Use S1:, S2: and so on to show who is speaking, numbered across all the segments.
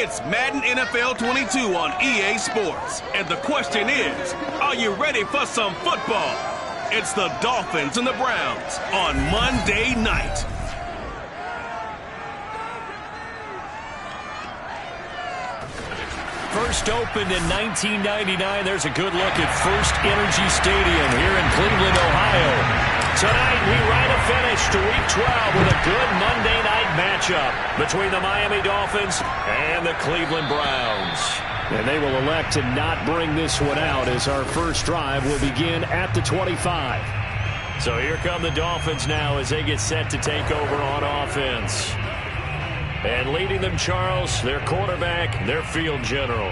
S1: It's Madden NFL 22 on EA Sports. And the question is, are you ready for some football? It's the Dolphins and the Browns on Monday night.
S2: First opened in 1999. There's a good look at First Energy Stadium here in Cleveland, Ohio. Tonight, we ride a finish to Week 12 with a good Monday night matchup between the Miami Dolphins and the Cleveland Browns. And they will elect to not bring this one out as our first drive will begin at the 25. So here come the Dolphins now as they get set to take over on offense. And leading them, Charles, their quarterback, their field general.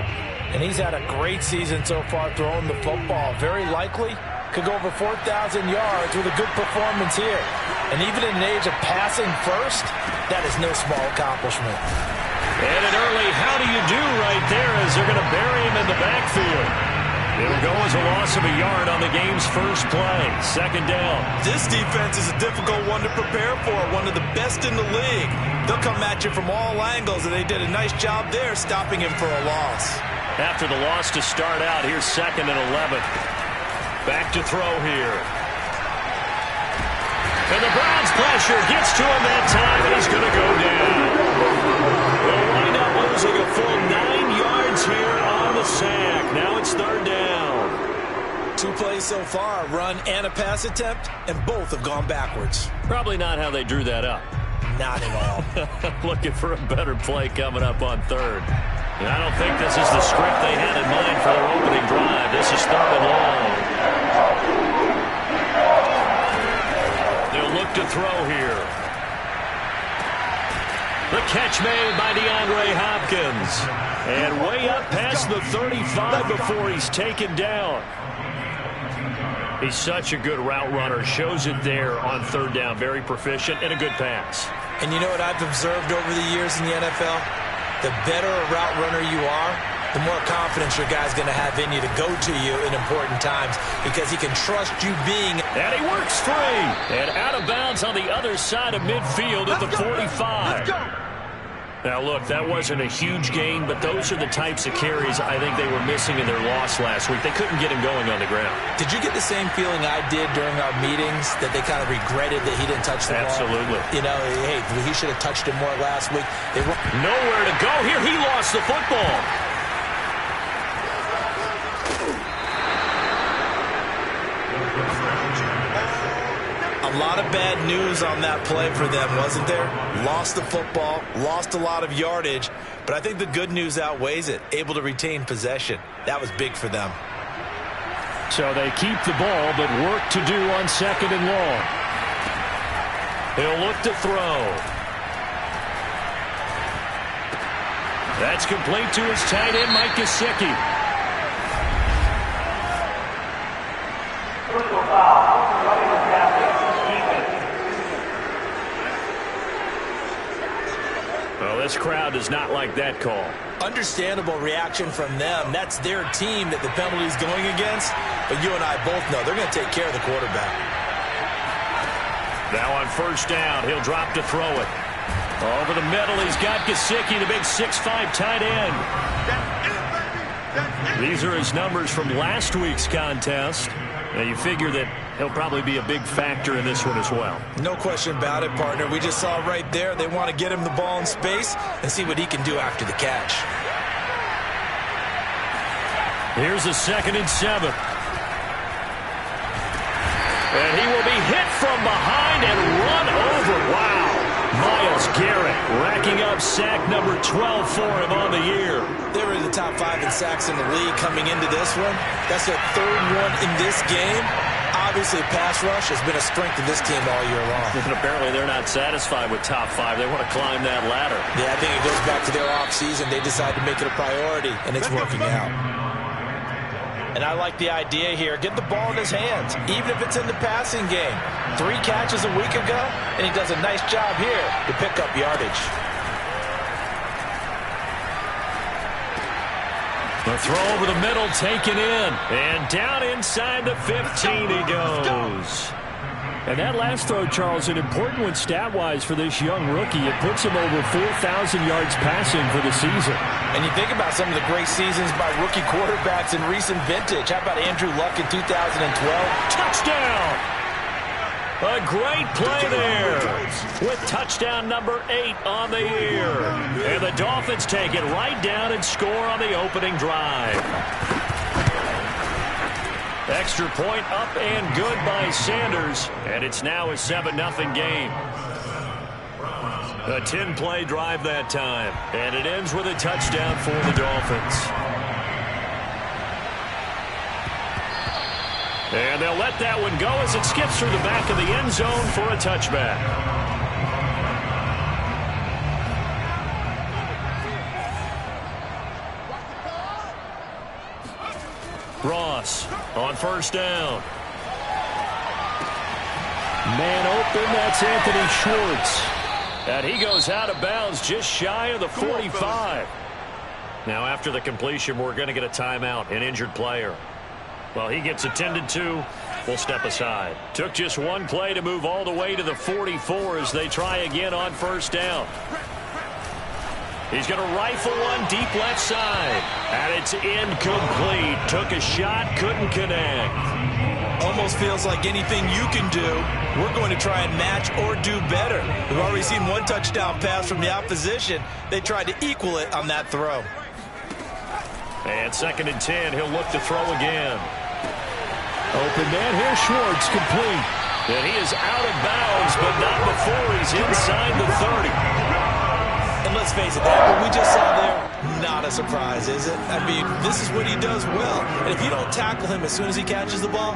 S3: And he's had a great season so far throwing the football. Very likely could go over 4,000 yards with a good performance here. And even in an age of passing first, that is no small accomplishment.
S2: And an early how do you do right there as they're going to bury him in the backfield. It'll go as a loss of a yard on the game's first play. Second down.
S3: This defense is a difficult one to prepare for, one of the best in the league. They'll come at you from all angles, and they did a nice job there stopping him for a loss.
S2: After the loss to start out, here's 2nd and 11. Back to throw here. And the Browns pressure gets to him that time, and he's going to go down. They'll wind up losing a full 9 yards here on the sack. Now it's 3rd down.
S3: 2 plays so far, a run and a pass attempt, and both have gone backwards.
S2: Probably not how they drew that up.
S3: Not at all.
S2: Looking for a better play coming up on 3rd. And I don't think this is the script they had in mind for their opening drive. This is 3rd and long. They'll look to throw here. The catch made by DeAndre Hopkins. And way up past the 35 before he's taken down. He's such a good route runner. Shows it there on 3rd down. Very proficient and a good pass.
S3: And you know what I've observed over the years in the NFL? The better a route runner you are, the more confidence your guy's going to have in you to go to you in important times because he can trust you being.
S2: And he works free. And out of bounds on the other side of midfield at the 45. Now, look, that wasn't a huge gain, but those are the types of carries I think they were missing in their loss last week. They couldn't get him going on the ground.
S3: Did you get the same feeling I did during our meetings, that they kind of regretted that he didn't touch the ball?
S2: Absolutely.
S3: You know, hey, he should have touched it more last week.
S2: Nowhere to go here. He lost the football.
S3: A lot of bad news on that play for them, wasn't there? Lost the football, lost a lot of yardage, but I think the good news outweighs it. Able to retain possession. That was big for them.
S2: So they keep the ball, but work to do on 2nd and long. He'll look to throw. That's complete to his tight end, Mike Gesicki. Well, this crowd does not like that call.
S3: Understandable reaction from them. That's their team that the penalty's going against. But you and I both know they're going to take care of the quarterback.
S2: Now on 1st down, he'll drop to throw it. Over the middle, he's got Gesicki, the big 6'5" tight end. These are his numbers from last week's contest. Now you figure that he'll probably be a big factor in this one as well.
S3: No question about it, partner. We just saw right there they want to get him the ball in space and see what he can do after the catch.
S2: Here's a 2nd and 7. And he will be hit from behind and run over. Wow. Myles Garrett racking up sack number 12 for him on the year.
S3: They were in the top 5 in sacks in the league coming into this one. That's their 3rd one in this game. Obviously, pass rush has been a strength of this team all year long.
S2: And apparently they're not satisfied with top 5. They want to climb that ladder.
S3: Yeah, I think it goes back to their offseason. They decided to make it a priority, and it's working out. And I like the idea here. Get the ball in his hands, even if it's in the passing game. 3 catches a week ago, and he does a nice job here to pick up yardage.
S2: The throw over the middle taken in. And down inside the 15 he goes. And that last throw, Charles, an important one stat-wise for this young rookie. It puts him over 4,000 yards passing for the season.
S3: And you think about some of the great seasons by rookie quarterbacks in recent vintage. How about Andrew Luck in 2012?
S2: Touchdown! A great play there with touchdown number 8 on the year. And the Dolphins take it right down and score on the opening drive. Extra point up and good by Sanders. And it's now a 7-0 game. A 10-play drive that time. And it ends with a touchdown for the Dolphins. And they'll let that one go as it skips through the back of the end zone for a touchback. Ross on first down. Man open, that's Anthony Schwartz. And he goes out of bounds just shy of the 45. Now after the completion, we're going to get a timeout, an injured player. Well, he gets attended to. We'll step aside. Took just one play to move all the way to the 44 as they try again on first down. He's going to rifle one deep left side. And it's incomplete. Took a shot, couldn't connect.
S3: Almost feels like anything you can do, we're going to try and match or do better. We've already seen one touchdown pass from the opposition. They tried to equal it on that throw.
S2: And 2nd and 10, he'll look to throw again. Open man here, Schwartz, complete. And he is out of bounds, but not before he's inside the 30.
S3: And let's face it, that what we just saw there, not a surprise, is it? I mean, this is what he does well. And if you don't tackle him as soon as he catches the ball,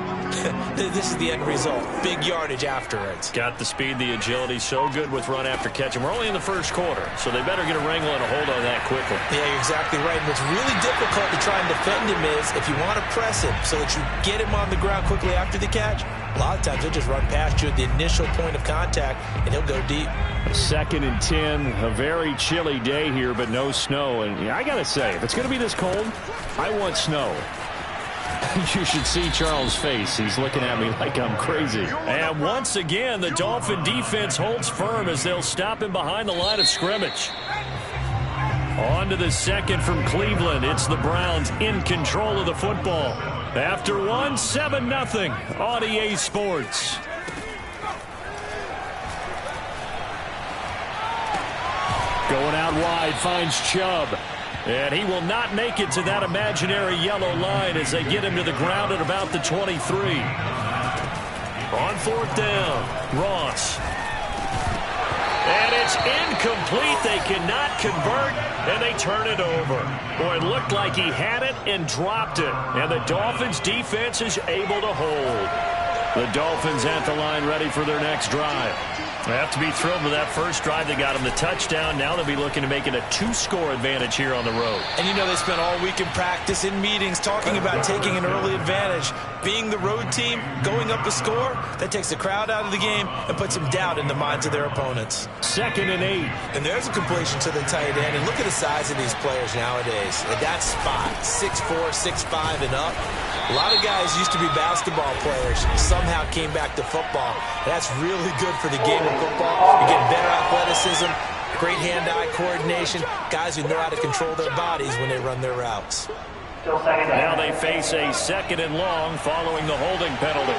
S3: this is the end result. Big yardage afterwards.
S2: Got the speed, the agility, so good with run after catch. And we're only in the first quarter, so they better get a wrangle and a hold on that quickly.
S3: Yeah, you're exactly right. And what's really difficult to try and defend him is if you want to press him so that you get him on the ground quickly after the catch, a lot of times he'll just run past you at the initial point of contact, and he'll go deep.
S2: 2nd and 10, a very chilly day here, but no snow. And I got to say, if it's going to be this cold, I want snow. You should see Charles' face. He's looking at me like I'm crazy. And once again, the Dolphin defense holds firm as they'll stop him behind the line of scrimmage. On to the second from Cleveland. It's the Browns in control of the football. After one, 7-0 on EA Sports. Going out wide, finds Chubb. And he will not make it to that imaginary yellow line as they get him to the ground at about the 23. On 4th down, Ross. And it's incomplete. They cannot convert, and they turn it over. Boy, it looked like he had it and dropped it. And the Dolphins' defense is able to hold. The Dolphins at the line ready for their next drive. They have to be thrilled with that first drive. They got him the touchdown. Now they'll be looking to make it a 2-score advantage here on the road. And you know they spent all week in practice, in meetings, talking about taking an early advantage. Being the road team, going up a score, that takes the crowd out of the game and puts some doubt in the minds of their opponents. 2nd and 8. And there's a completion to the tight end. And look at the size of these players nowadays. At that spot, 6'4", 6'5", and up. A lot of guys used to be basketball players, somehow came back to football. That's really good for the game of football. You get better athleticism, great hand-eye coordination, guys who know how to control their bodies when they run their routes. Now they face a 2nd and long following the holding penalty.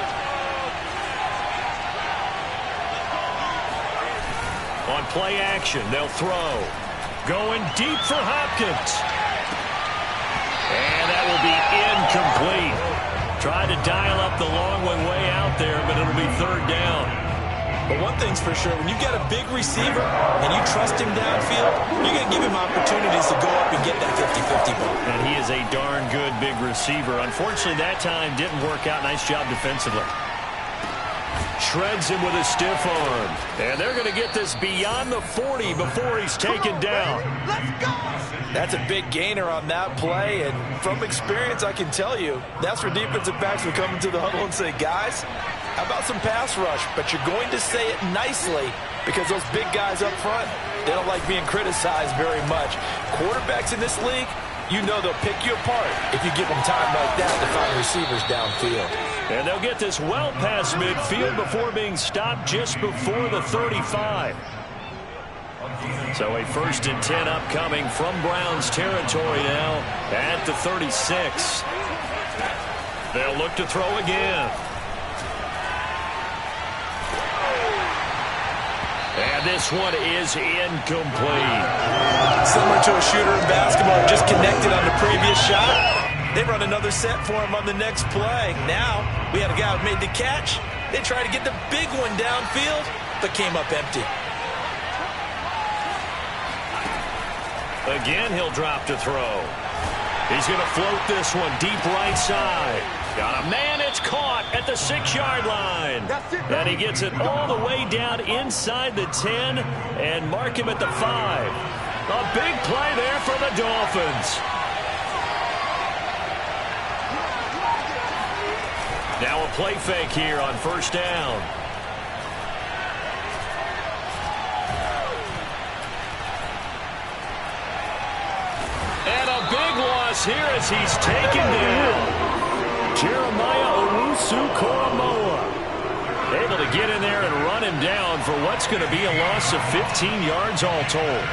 S2: On play action, they'll throw. Going deep for Hopkins. And that will be incomplete. Tried to dial up the long one way out there, but it'll be 3rd down.
S3: But one thing's for sure, when you got a big receiver and you trust him downfield, you're going to give him opportunities to go up and get that 50-50 ball.
S2: And he is a darn good big receiver. Unfortunately, that time didn't work out. Nice job defensively. Shreds him with a stiff arm. And they're going to get this beyond the 40 before he's taken down.
S3: Let's go! That's a big gainer on that play, and from experience, I can tell you, that's where defensive backs will come into the huddle and say, guys, how about some pass rush? But you're going to say it nicely because those big guys up front, they don't like being criticized very much. Quarterbacks in this league, you know they'll pick you apart if you give them time like that to find receivers downfield.
S2: And they'll get this well past midfield before being stopped just before the 35. So a 1st and 10 upcoming from Browns territory now at the 36. They'll look to throw again. And this one is incomplete.
S3: Similar to a shooter in basketball, just connected on the previous shot. They run another set for him on the next play. Now, we had a guy who made the catch. They tried to get the big one downfield, but came up empty.
S2: Again, he'll drop to throw. He's going to float this one deep right side. Got a man, it's caught at the 6-yard line. And he gets it all the way down inside the 10 and mark him at the 5. A big play there for the Dolphins. Now a play fake here on 1st down. And a big loss here as he's taken down. Jeremiah Owusu-Koramoah able to get in there and run him down for what's going to be a loss of 15 yards all told.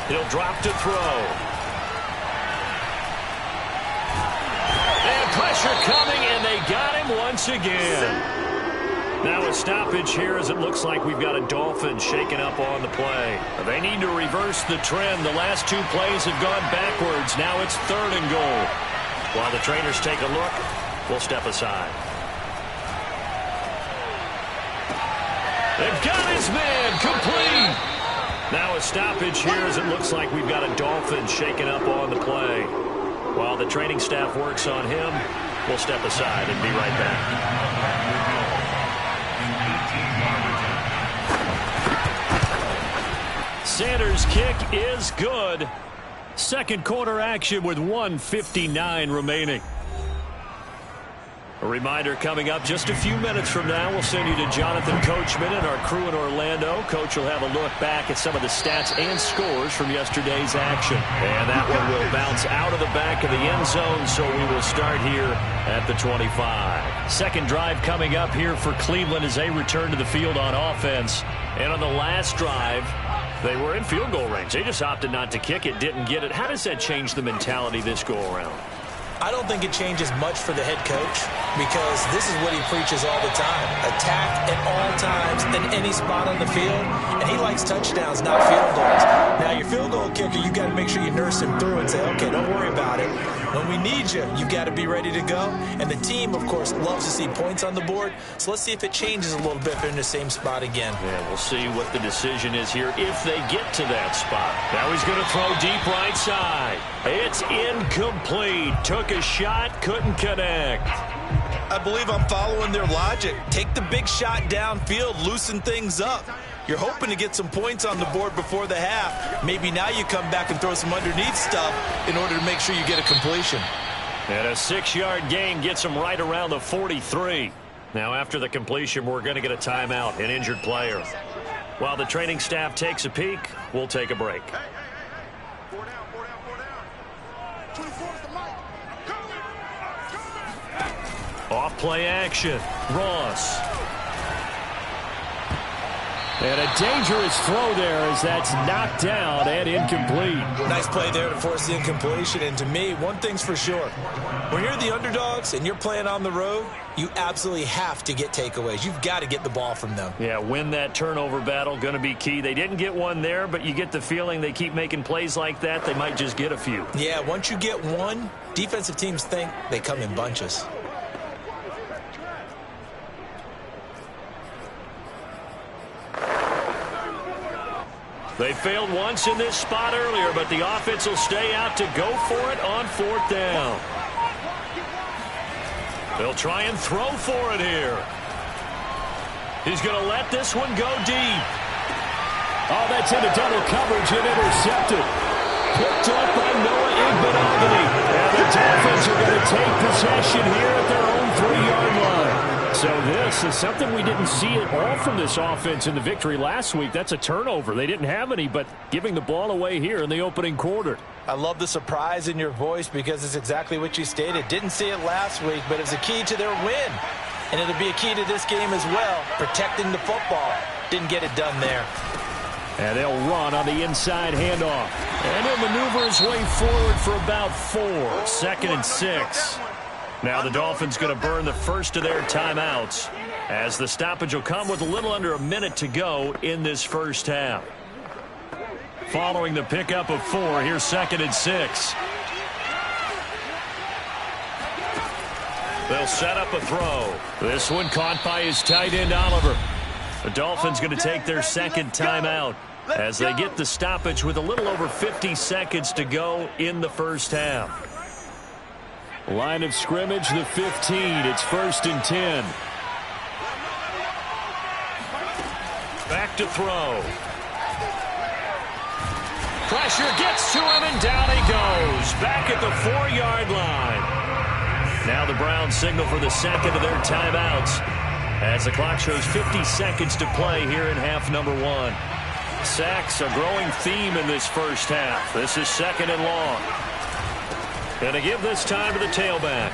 S2: He'll drop to throw. And pressure coming, and they got him once again. Now a stoppage here as it looks like we've got a Dolphin shaking up on the play. They need to reverse the trend. The last 2 plays have gone backwards. Now it's 3rd and goal. While the trainers take a look, we'll step aside. They've got his man complete. Now a stoppage here as it looks like we've got a Dolphin shaking up on the play. While the training staff works on him, we'll step aside and be right back. Sanders' kick is good. 2nd quarter action with 1:59 remaining. A reminder coming up just a few minutes from now. We'll send you to Jonathan Coachman and our crew in Orlando. Coach will have a look back at some of the stats and scores from yesterday's action. And that one will bounce out of the back of the end zone, so we will start here at the 25. 2nd drive coming up here for Cleveland as they return to the field on offense. And on the last drive, they were in field goal range. They just opted not to kick it, didn't get it. How does that change the mentality this go-around?
S3: I don't think it changes much for the head coach because this is what he preaches all the time. Attack at all times in any spot on the field, and he likes touchdowns, not field goals. Now, your field goal kicker, you got to make sure you nurse him through and say, okay, don't worry about it. When we need you, you've got to be ready to go. And the team, of course, loves to see points on the board, so let's see if it changes a little bit if they're in the same spot again.
S2: Yeah, we'll see what the decision is here if they get to that spot. Now he's going to throw deep right side. It's incomplete. Took a shot, couldn't connect.
S3: I believe I'm following their logic. Take the big shot downfield, loosen things up. You're hoping to get some points on the board before the half. Maybe now you come back and throw some underneath stuff in order to make sure you get a completion.
S2: And a 6-yard gain gets him right around the 43. Now after the completion, we're going to get a timeout, an injured player. While the training staff takes a peek, we'll take a break. Off play action. Ross. And a dangerous throw there as that's knocked down and incomplete.
S3: Nice play there to force the incompletion. And to me, one thing's for sure. When you're the underdogs and you're playing on the road, you absolutely have to get takeaways. You've got to get the ball from them.
S2: Yeah, win that turnover battle, going to be key. They didn't get one there, but you get the feeling they keep making plays like that, they might just get a few.
S3: Yeah, once you get one, defensive teams think they come in bunches.
S2: They failed once in this spot earlier, but the offense will stay out to go for it on 4th down. They'll try and throw for it here. He's going to let this one go deep. Oh, that's into double coverage and intercepted. Picked up by Noah Igbinoghene. And the Dolphins are going to take possession here at their own 3-yard line. So this is something we didn't see at all from this offense in the victory last week. That's a turnover. They didn't have any, but giving the ball away here in the opening quarter.
S3: I love the surprise in your voice because it's exactly what you stated. Didn't see it last week, but it's a key to their win. And it'll be a key to this game as well, protecting the football. Didn't get it done there.
S2: And they'll run on the inside handoff. And he'll maneuver his way forward for about 4. 2nd and 6. Now the Dolphins going to burn the first of their timeouts, as the stoppage will come with a little under a minute to go in this first half. Following the pickup of 4, here's 2nd and 6. They'll set up a throw. This one caught by his tight end, Oliver. The Dolphins going to take their second timeout as they get the stoppage with a little over 50 seconds to go in the first half. Line of scrimmage, the 15. It's 1st and 10. Back to throw. Pressure gets to him, and down he goes. Back at the 4-yard line. Now the Browns signal for the second of their timeouts, as the clock shows 50 seconds to play here in half number 1. Sacks, a growing theme in this first half. This is 2nd and long. Going to give this time to the tailback.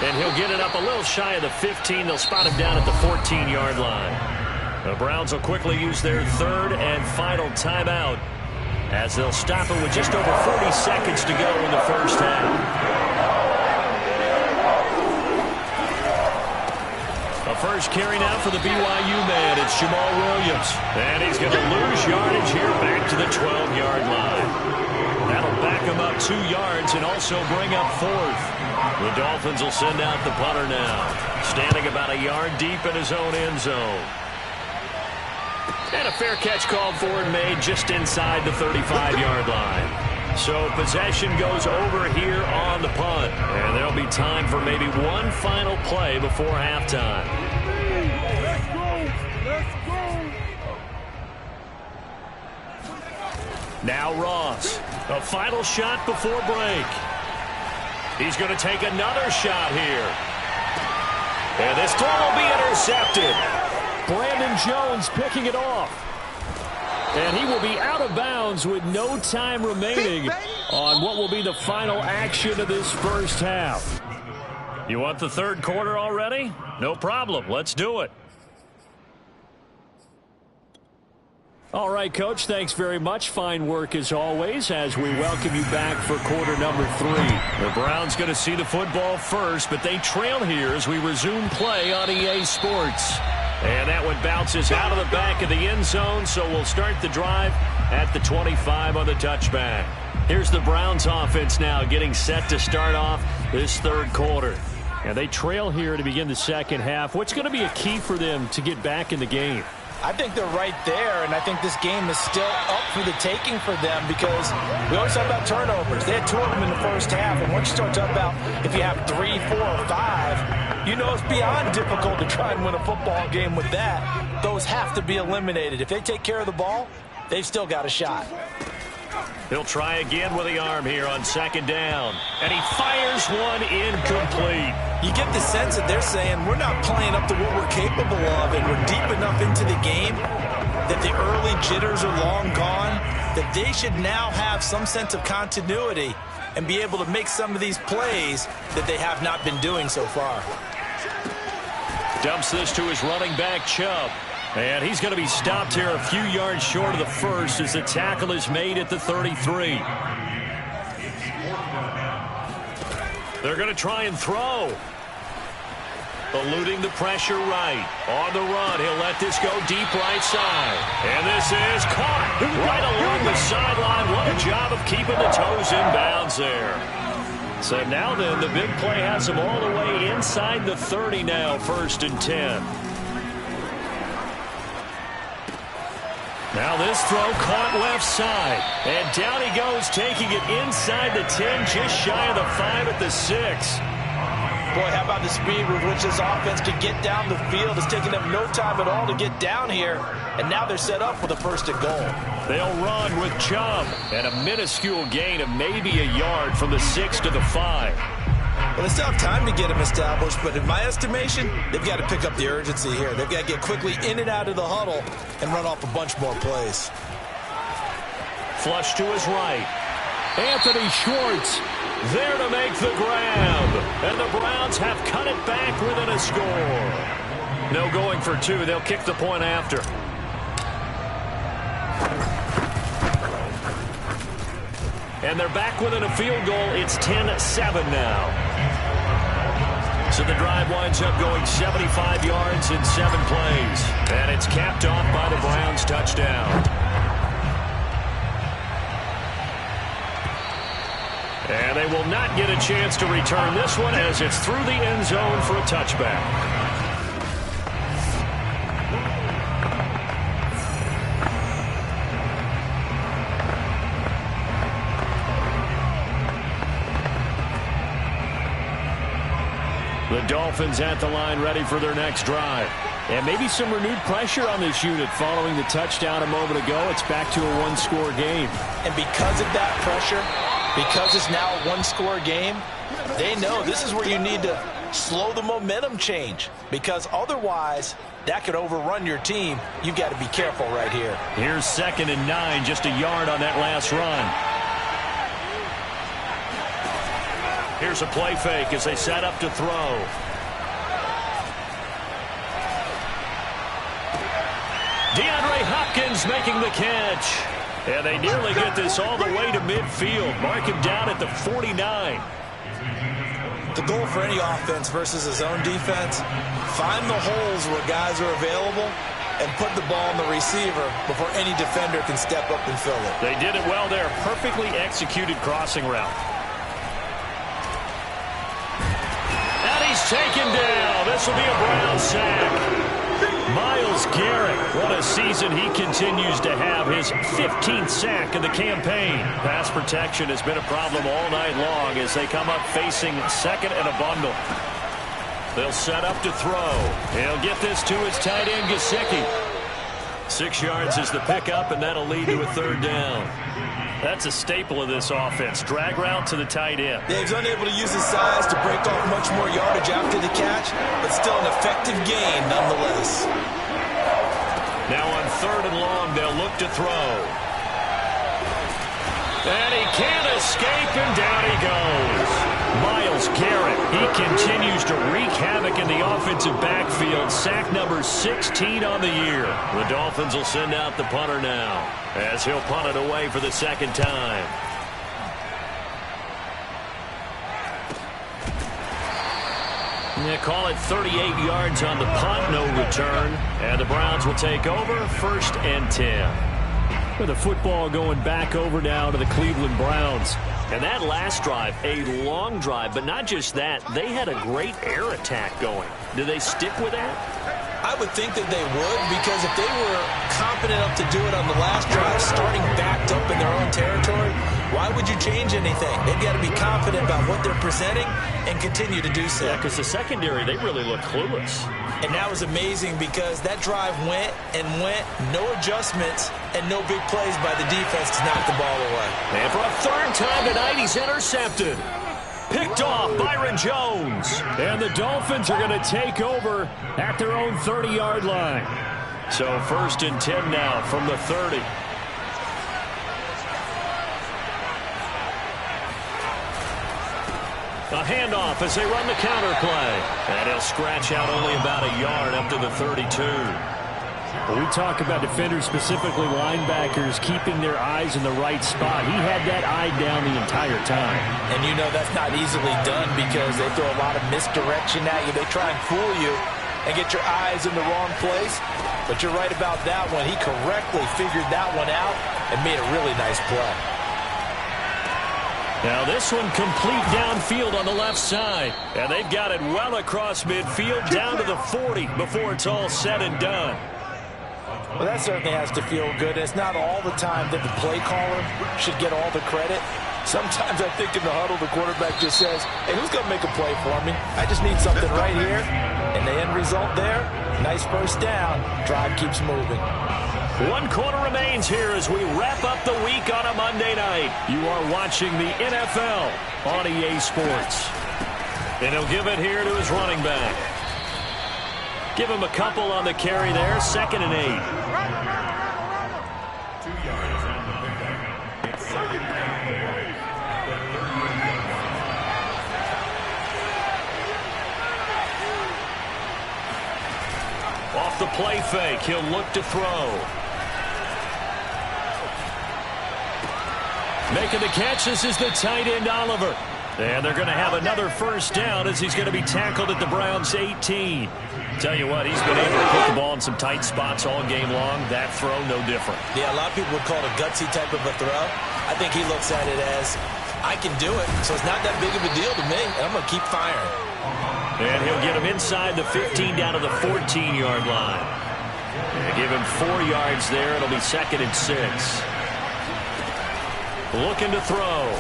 S2: And he'll get it up a little shy of the 15. They'll spot him down at the 14-yard line. The Browns will quickly use their 3rd and final timeout, as they'll stop it with just over 40 seconds to go in the first half. A first carry now for the BYU man. It's Jamal Williams. And he's going to lose yardage here back to the 12-yard line. That'll back him up 2 yards and also bring up 4th. The Dolphins will send out the punter now, standing about a yard deep in his own end zone. And a fair catch called for and made just inside the 35-yard line. So possession goes over here on the punt. And there'll be time for maybe one final play before halftime.
S4: Let's go! Let's go!
S2: Now Ross. A final shot before break. He's going to take another shot here. And this throw will be intercepted. Brandon Jones picking it off. And he will be out of bounds with no time remaining on what will be the final action of this first half. You want the third quarter already? No problem. Let's do it. All right, Coach, thanks very much. Fine work as always as we welcome you back for quarter number 3. The Browns going to see the football first, but they trail here as we resume play on EA Sports. And that one bounces out of the back of the end zone, so we'll start the drive at the 25 on the touchback. Here's the Browns offense now getting set to start off this third quarter. And they trail here to begin the second half. What's going to be a key for them to get back in the game?
S3: I think they're right there, and I think this game is still up for the taking for them because we always talk about turnovers. They had 2 of them in the first half, and once you start talking about if you have 3, 4, or 5, you know it's beyond difficult to try and win a football game with that. Those have to be eliminated. If they take care of the ball, they've still got a shot.
S2: He'll try again with the arm here on second down. And he fires one incomplete.
S3: You get the sense that they're saying we're not playing up to what we're capable of, and we're deep enough into the game that the early jitters are long gone, that they should now have some sense of continuity and be able to make some of these plays that they have not been doing so far.
S2: Dumps this to his running back, Chubb. And he's going to be stopped here a few yards short of the first as the tackle is made at the 33. They're going to try and throw. Eluding the pressure right. On the run, he'll let this go deep right side. And this is caught right along the sideline. What a job of keeping the toes in bounds there. So now then, the big play has him all the way inside the 30 now, 1st and 10. Now this throw caught left side. And down he goes, taking it inside the 10, just shy of the 5 at the 6.
S3: Boy, how about the speed with which this offense can get down the field? It's taking them no time at all to get down here. And now they're set up for the 1st and goal.
S2: They'll run with Chubb. And a minuscule gain of maybe a yard from the 6 to the 5.
S3: Well, they still have time to get him established, but in my estimation, they've got to pick up the urgency here. They've got to get quickly in and out of the huddle and run off a bunch more plays.
S2: Flush to his right. Anthony Schwartz there to make the grab. And the Browns have cut it back within a score. No going for 2. They'll kick the point after. And they're back within a field goal. It's 10-7 now. So the drive winds up going 75 yards in 7 plays. And it's capped off by the Browns touchdown. And they will not get a chance to return this one as it's through the end zone for a touchback. The Dolphins at the line ready for their next drive. And maybe some renewed pressure on this unit following the touchdown a moment ago. It's back to a one-score game.
S3: And because of that pressure, because it's now a one-score game, they know this is where you need to slow the momentum change. Because otherwise, that could overrun your team. You've got to be careful right here.
S2: Here's 2nd and 9, just a yard on that last run. Here's a play fake as they set up to throw. DeAndre Hopkins making the catch. And they nearly get this all the way to midfield. Mark him down at the 49.
S3: The goal for any offense versus a zone defense, find the holes where guys are available and put the ball on the receiver before any defender can step up and fill it.
S2: They did it well there. Perfectly executed crossing route. Taken down. This will be a Brown sack. Myles Garrett, what a season he continues to have. His 15th sack of the campaign. Pass protection has been a problem all night long as they come up facing second and a bundle. They'll set up to throw. He'll get this to his tight end, Gesicki. 6 yards is the pickup, and that'll lead to a 3rd down. That's a staple of this offense. Drag route to the tight end.
S3: Yeah, he's unable to use his size to break off much more yardage after the catch, but still an effective gain nonetheless.
S2: Now on 3rd and long, they'll look to throw. And he can't escape, and down he goes. Myles Garrett, he continues to wreak havoc in the offensive backfield. Sack number 16 on the year. The Dolphins will send out the punter now as he'll punt it away for the 2nd time. They call it 38 yards on the punt, no return. And the Browns will take over, 1st and 10. With the football going back over now to the Cleveland Browns. And that last drive, a long drive, but not just that. They had a great air attack going. Do they stick with that?
S3: I would think that they would, because if they were competent enough to do it on the last drive, starting backed up in their own territory, why would you change anything? They've got to be confident about what they're presenting and continue to do so.
S2: Yeah, because the secondary, they really look clueless.
S3: And that was amazing because that drive went and went, no adjustments, and no big plays by the defense to knock the ball away.
S2: And for a 3rd time tonight, he's intercepted. Picked off Byron Jones. And the Dolphins are going to take over at their own 30-yard line. So 1st and 10 now from the 30. A handoff as they run the counter play. And he'll scratch out only about a yard up to the 32. When we talk about defenders, specifically linebackers, keeping their eyes in the right spot. He had that eye down the entire time.
S3: And you know that's not easily done because they throw a lot of misdirection at you. They try and fool you and get your eyes in the wrong place. But you're right about that one. He correctly figured that one out and made a really nice play.
S2: Now this one complete downfield on the left side. And they've got it well across midfield down to the 40 before it's all said and done.
S3: Well, that certainly has to feel good. It's not all the time that the play caller should get all the credit. Sometimes I think in the huddle, the quarterback just says, hey, who's going to make a play for me? I just need something right here. And the end result there, nice 1st down. Drive keeps moving.
S2: 1 quarter remains here as we wrap up the week on a Monday night. You are watching the NFL on EA Sports. And he'll give it here to his running back. Give him a couple on the carry there. 2nd and 8. Off the play fake, he'll look to throw. Making the catch, this is the tight end, Oliver. And they're going to have another first down as he's going to be tackled at the Browns' 18. Tell you what, he's been able to put the ball in some tight spots all game long. That throw, no different.
S3: Yeah, a lot of people would call it a gutsy type of a throw. I think he looks at it as, I can do it, so it's not that big of a deal to me, and I'm going to keep firing.
S2: And he'll get him inside the 15 down to the 14-yard line. They give him 4 yards there. It'll be 2nd and 6. Looking to throw.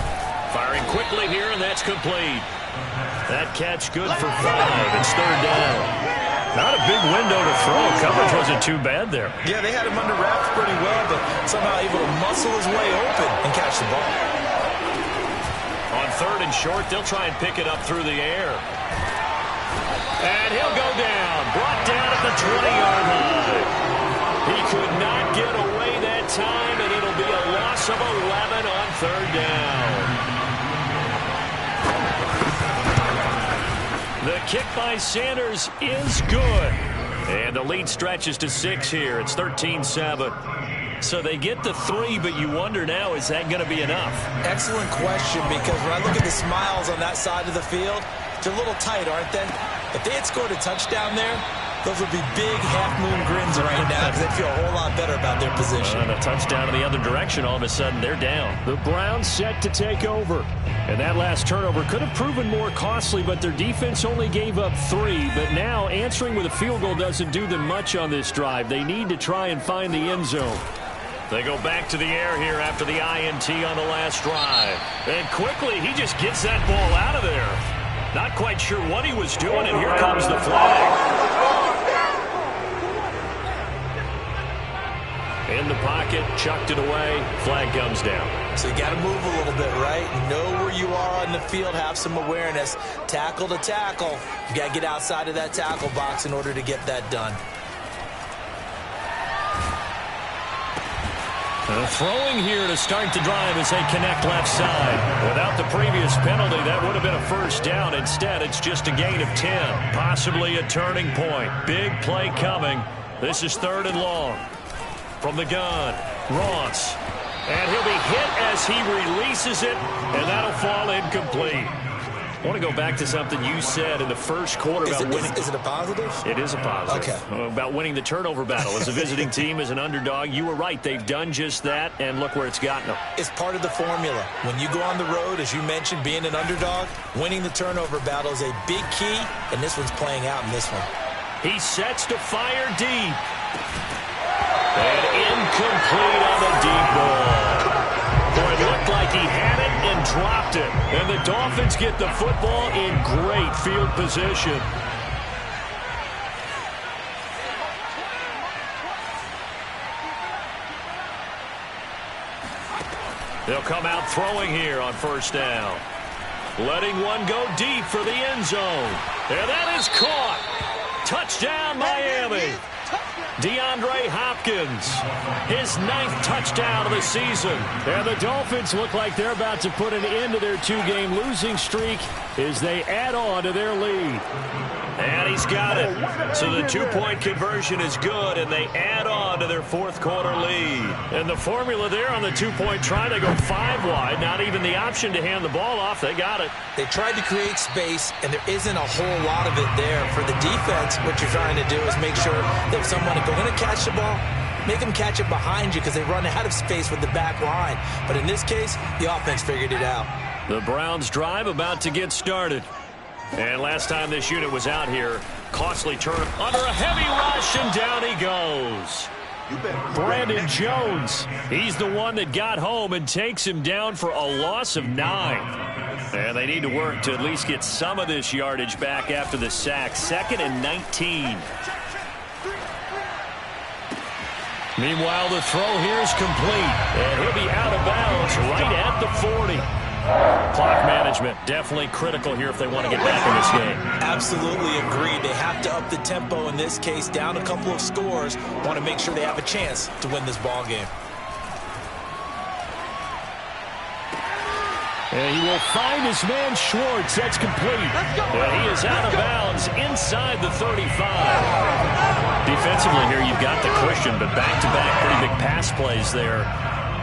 S2: Firing quickly here, and that's complete. That catch good for 5. It's 3rd down. Not a big window to throw. Coverage wasn't too bad there.
S3: Yeah, they had him under wraps pretty well, but somehow able to muscle his way open and catch the ball.
S2: On 3rd and short, they'll try and pick it up through the air. And he'll go down. Brought down at the 20-yard line. He could not get away that time, and it'll be a loss of 11 on 3rd down. The kick by Sanders is good. And the lead stretches to 6 here. It's 13-7. So they get the 3, but you wonder now, is that going to be enough?
S3: Excellent question, because when I look at the smiles on that side of the field, they're a little tight, aren't they? If they had scored a touchdown there, those would be big half-moon grins right now because they'd feel a whole lot better about their position.
S2: And a touchdown in the other direction, all of a sudden, they're down. The Browns set to take over. And that last turnover could have proven more costly, but their defense only gave up 3. But now answering with a field goal doesn't do them much on this drive. They need to try and find the end zone. They go back to the air here after the INT on the last drive. And quickly, he just gets that ball out of there. Not quite sure what he was doing, and here comes the flag. In the pocket, chucked it away, flag comes down.
S3: So you got to move a little bit, right? Know where you are on the field, have some awareness. Tackle to tackle. You got to get outside of that tackle box in order to get that done.
S2: Throwing here to start the drive as they connect left side. Without the previous penalty, that would have been a first down. Instead, it's just a gain of 10. Possibly a turning point. Big play coming. This is 3rd and long. From the gun, Ross. And he'll be hit as he releases it, and that'll fall incomplete. I want to go back to something you said in the first quarter about winning.
S3: Is it a positive?
S2: It is a positive.
S3: Okay.
S2: About winning the turnover battle. As a visiting team, as an underdog, you were right. They've done just that, and look where it's gotten them.
S3: It's part of the formula. When you go on the road, as you mentioned, being an underdog, winning the turnover battle is a big key, and this one's playing out in this one.
S2: He sets to fire deep. And incomplete on the deep ball. Boy, it looked like he had it and dropped it. And the Dolphins get the football in great field position. They'll come out throwing here on first down. Letting one go deep for the end zone. And that is caught. Touchdown, Miami. DeAndre Hopkins, his 9th touchdown of the season. And the Dolphins look like they're about to put an end to their 2-game losing streak as they add on to their lead. And he's got it. So the 2-point conversion is good, and they add on to their 4th quarter lead. And the formula there on the 2-point try, they go 5 wide. Not even the option to hand the ball off. They got it.
S3: They tried to create space, and there isn't a whole lot of it there. For the defense, what you're trying to do is make sure that someone, if they're going to catch the ball, make them catch it behind you because they run out of space with the back line. But in this case, the offense figured it out.
S2: The Browns drive about to get started. And last time this unit was out here, costly turn under a heavy rush, and down he goes. Brandon Jones, he's the one that got home and takes him down for a loss of 9. And they need to work to at least get some of this yardage back after the sack. 2nd and 19. Meanwhile, the throw here is complete. And he'll be out of bounds right at the 40. Clock management, definitely critical here if they want to get back in this game.
S3: Absolutely agreed. They have to up the tempo in this case, down a couple of scores. Want to make sure they have a chance to win this ball game.
S2: And he will find his man Schwartz. That's complete. And he is out of bounds inside the 35. Defensively here, you've got the cushion, but back-to-back pretty big pass plays there.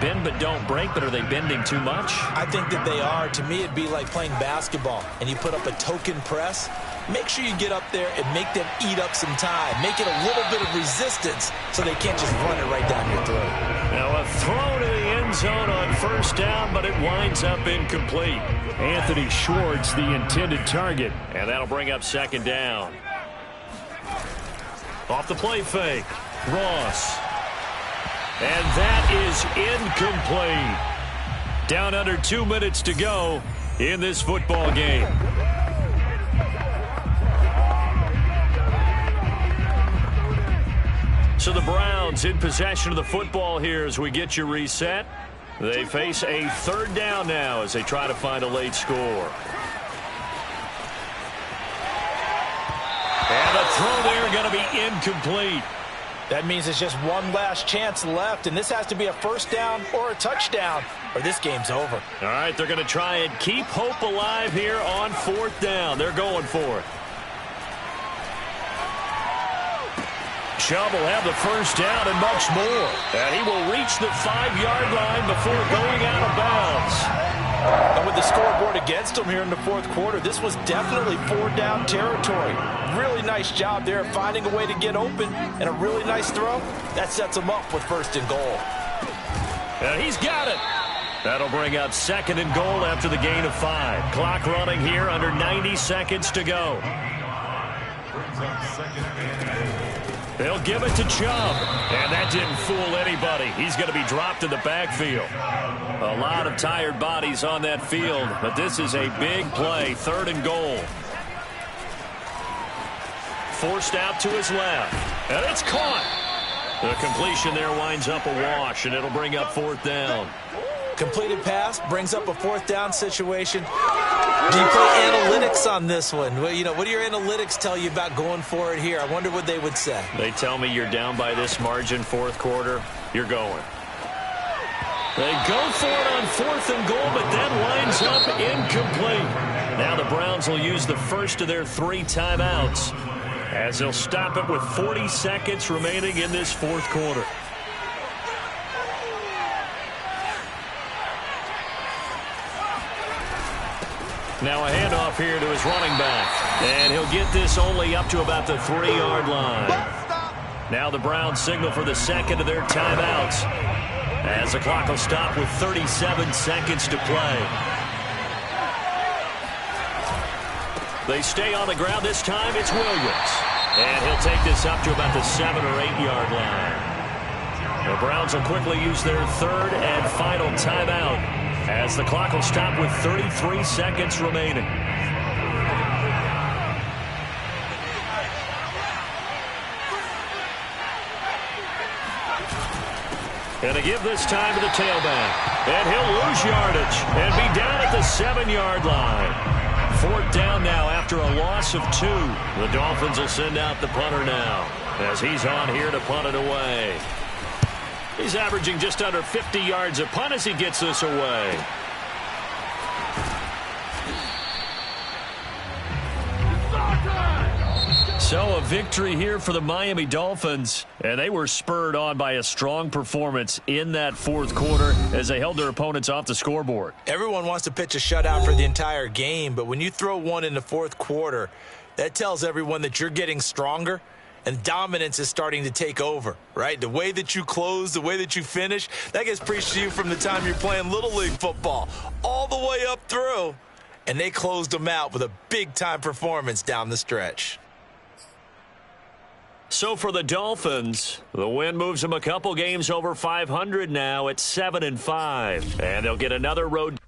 S2: bend but don't break, but are they bending too much?
S3: I think that they are. To me, it'd be like playing basketball, and you put up a token press. Make sure you get up there and make them eat up some time. Make it a little bit of resistance so they can't just run it right down your throat.
S2: Now a throw to the end zone on first down, but it winds up incomplete. Anthony Schwartz, the intended target, and that'll bring up second down. Off the play fake, Ross. And that is incomplete. Down under 2 minutes to go in this football game. So the Browns in possession of the football here as we get you reset. They face a third down now as they try to find a late score. And the throw there going to be incomplete.
S3: That means it's just one last chance left, and this has to be a first down or a touchdown, or this game's over.
S2: All right, they're going to try and keep hope alive here on fourth down. They're going for it. Chubb will have the first down and much more. And he will reach the 5-yard line before going out of bounds.
S3: And with the scoreboard against him here in the fourth quarter, this was definitely 4-down territory. Really nice job there finding a way to get open, and a really nice throw. That sets him up with first and goal.
S2: And he's got it. That'll bring up second and goal after the gain of 5. Clock running here, under 90 seconds to go. They'll give it to Chubb. And that didn't fool anybody. He's going to be dropped in the backfield. A lot of tired bodies on that field, but this is a big play. Third and goal. Forced out to his left. And it's caught. The completion there winds up a wash, and it'll bring up fourth down.
S3: Completed pass brings up a fourth down situation. Do you play analytics on this one? Well, you know, what do your analytics tell you about going for it here? I wonder what they would say.
S2: They tell me you're down by this margin fourth quarter, you're going. They go for it on fourth and goal, but that winds up incomplete. Now the Browns will use the first of their 3 timeouts as they'll stop it with 40 seconds remaining in this fourth quarter. Now a handoff here to his running back. And he'll get this only up to about the 3-yard line. Now the Browns signal for the second of their timeouts as the clock will stop with 37 seconds to play. They stay on the ground. This time it's Williams. And he'll take this up to about the 7 or 8-yard line. The Browns will quickly use their third and final timeout as the clock will stop with 33 seconds remaining. And to give this time to the tailback. And he'll lose yardage and be down at the 7-yard line. Fourth down now after a loss of 2. The Dolphins will send out the punter now as he's on here to punt it away. He's averaging just under 50 yards a punt as he gets this away. So a victory here for the Miami Dolphins, and they were spurred on by a strong performance in that fourth quarter as they held their opponents off the scoreboard.
S3: Everyone wants to pitch a shutout for the entire game, but when you throw one in the fourth quarter, that tells everyone that you're getting stronger and dominance is starting to take over, right? The way that you close, the way that you finish, that gets preached to you from the time you're playing Little League football all the way up through, and they closed them out with a big-time performance down the stretch.
S2: So for the Dolphins, the win moves them a couple games over 500 now at 7-5, and they'll get another road